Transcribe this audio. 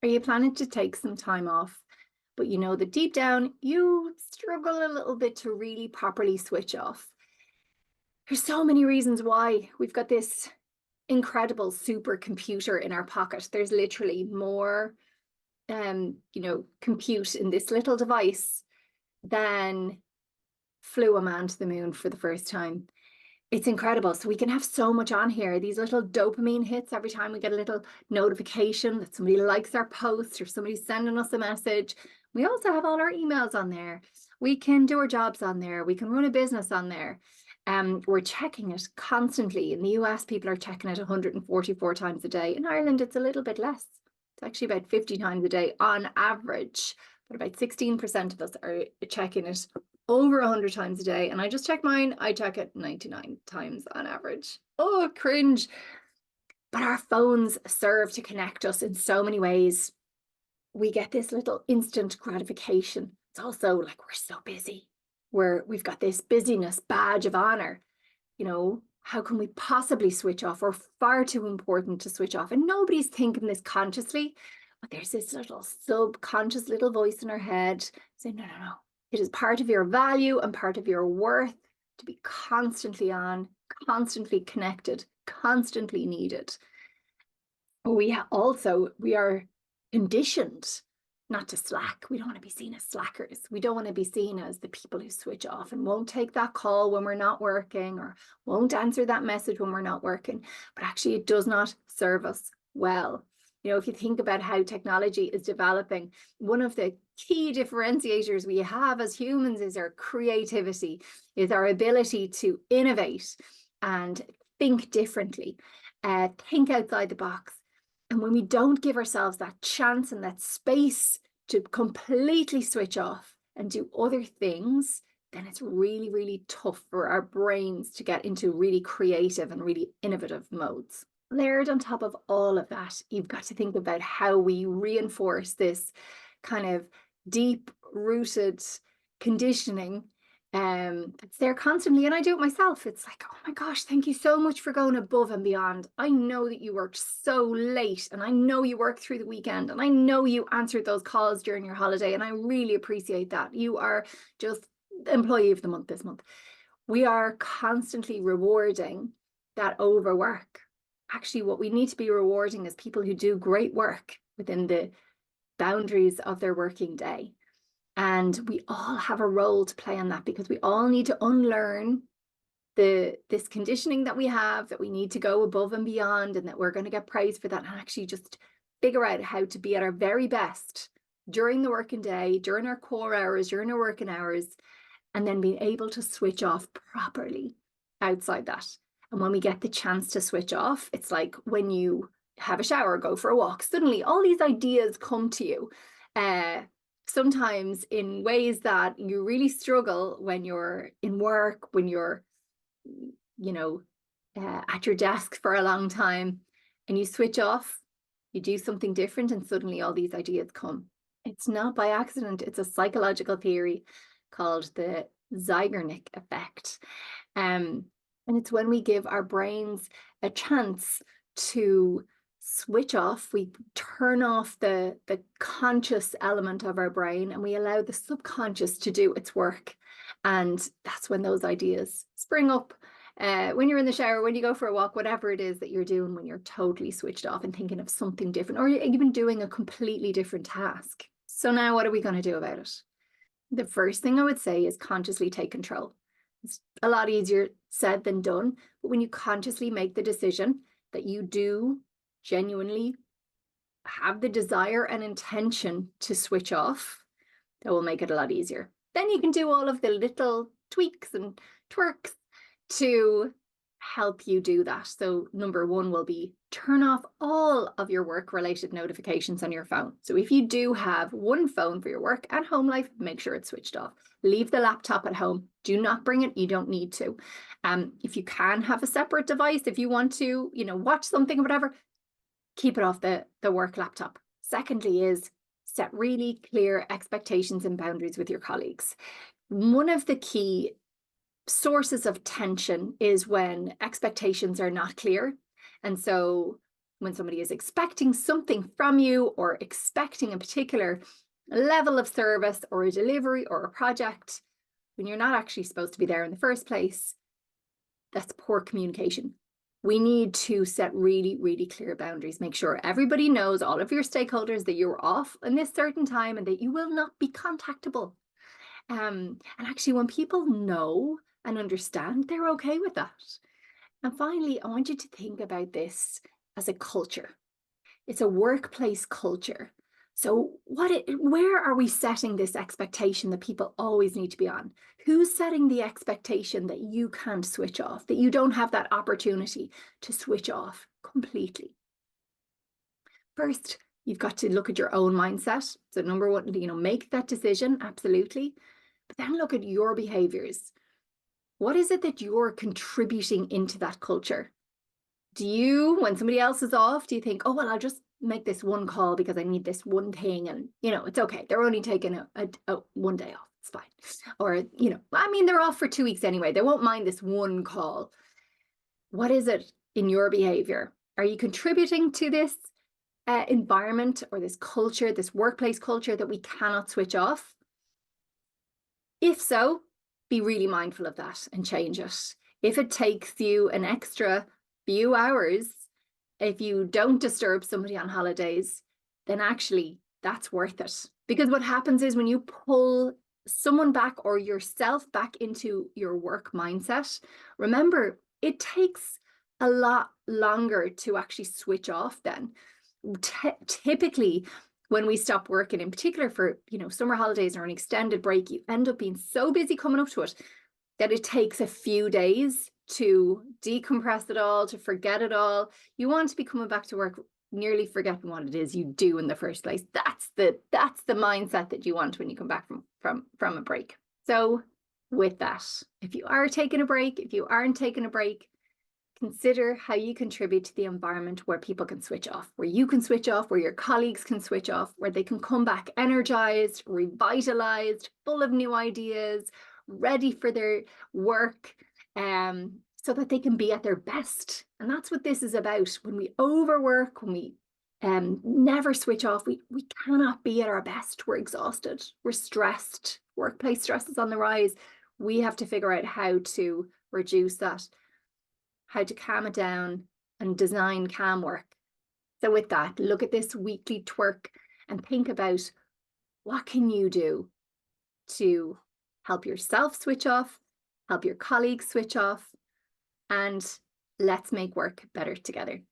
Are you planning to take some time off, but you know that deep down you struggle a little bit to really properly switch off? There's so many reasons why. We've got this incredible supercomputer in our pocket. There's literally more, compute in this little device than flew a man to the moon for the first time. It's incredible. So we can have so much on here. These little dopamine hits every time we get a little notification that somebody likes our post or somebody's sending us a message. We also have all our emails on there. We can do our jobs on there. We can run a business on there. We're checking it constantly. In the US, people are checking it 144 times a day. In Ireland, it's a little bit less. It's actually about 50 times a day on average, but about 16% of us are checking it over 100 times a day. And I just check mine. I check it 99 times on average. Oh, cringe. But our phones serve to connect us in so many ways. We get this little instant gratification. It's also like we're so busy. We've got this busyness badge of honor. How can we possibly switch off? We're far too important to switch off. And nobody's thinking this consciously, but there's this little subconscious little voice in our head saying, no, no, no. It is part of your value and part of your worth to be constantly on, constantly connected, constantly needed. We are conditioned not to slack. We don't want to be seen as slackers. We don't want to be seen as the people who switch off and won't take that call when we're not working or won't answer that message when we're not working. But actually, it does not serve us well. If you think about how technology is developing, one of the key differentiators we have as humans is our creativity, is our ability to innovate and think differently, think outside the box. And when we don't give ourselves that chance and that space to completely switch off and do other things, then it's really, really tough for our brains to get into really creative and really innovative modes. Layered on top of all of that, you've got to think about how we reinforce this kind of deep-rooted conditioning that's there constantly. And I do it myself. It's like, oh my gosh, thank you so much for going above and beyond. I know that you worked so late, and I know you worked through the weekend, and I know you answered those calls during your holiday, and I really appreciate that. You are just employee of the month this month. We are constantly rewarding that overwork. Actually, what we need to be rewarding is people who do great work within the boundaries of their working day. And we all have a role to play on that, because we all need to unlearn this conditioning that we have, that we need to go above and beyond, and that we're going to get praised for that, and actually just figure out how to be at our very best during the working day, during our core hours, during our working hours, and then being able to switch off properly outside that. And when we get the chance to switch off, it's like when you have a shower, go for a walk, suddenly all these ideas come to you. Sometimes in ways that you really struggle when you're in work, when you're, at your desk for a long time, and you switch off, you do something different, and suddenly all these ideas come. It's not by accident. It's a psychological theory called the Zeigarnik effect. And it's when we give our brains a chance to switch off, we turn off the conscious element of our brain, and we allow the subconscious to do its work. And that's when those ideas spring up. When you're in the shower, when you go for a walk, whatever it is that you're doing, when you're totally switched off and thinking of something different, or you're even doing a completely different task. So now what are we going to do about it? The first thing I would say is consciously take control. It's a lot easier said than done, but when you consciously make the decision that you do genuinely have the desire and intention to switch off, that will make it a lot easier. Then you can do all of the little tweaks and twerks to help you do that. So number one will be turn off all of your work-related notifications on your phone. So if you do have one phone for your work and home life, make sure it's switched off. Leave the laptop at home. Do not bring it. You don't need to. If you can have a separate device, if you want to, watch something or whatever, keep it off the work laptop. Secondly is set really clear expectations and boundaries with your colleagues. One of the key sources of tension is when expectations are not clear. And so when somebody is expecting something from you or expecting a particular level of service or a delivery or a project, when you're not actually supposed to be there in the first place, that's poor communication. We need to set really, really clear boundaries. Make sure everybody knows, all of your stakeholders, that you're off in this certain time and that you will not be contactable. And actually, when people know and understand, they're okay with that. And finally, I want you to think about this as a culture. It's a workplace culture. So where are we setting this expectation that people always need to be on? Who's setting the expectation that you can't switch off, that you don't have that opportunity to switch off completely? First, you've got to look at your own mindset. So number one, make that decision, absolutely. But then look at your behaviors. What is it that you're contributing into that culture? Do you, when somebody else is off, do you think, oh, well, I'll just make this one call because I need this one thing, and it's okay, they're only taking a 1 day off, it's fine. Or they're off for 2 weeks anyway, they won't mind this one call. What is it in your behavior? Are you contributing to this environment or this culture, this workplace culture that we cannot switch off? If so, be really mindful of that and change it. If it takes you an extra few hours, if you don't disturb somebody on holidays, then actually that's worth it. Because what happens is when you pull someone back or yourself back into your work mindset, remember, it takes a lot longer to actually switch off then. Typically, when we stop working, in particular for summer holidays or an extended break, you end up being so busy coming up to it that it takes a few days to decompress it all, to forget it all. You want to be coming back to work nearly forgetting what it is you do in the first place. That's the mindset that you want when you come back from a break. So with that, if you are taking a break, if you aren't taking a break, consider how you contribute to the environment where people can switch off, where you can switch off, where your colleagues can switch off, where they can come back energized, revitalized, full of new ideas, ready for their work, so that they can be at their best. And that's what this is about. When we overwork, when we never switch off, we cannot be at our best. We're exhausted, we're stressed, workplace stress is on the rise. We have to figure out how to reduce that, how to calm it down and design calm work. So with that, look at this weekly twerk and think about what can you do to help yourself switch off, help your colleagues switch off, and let's make work better together.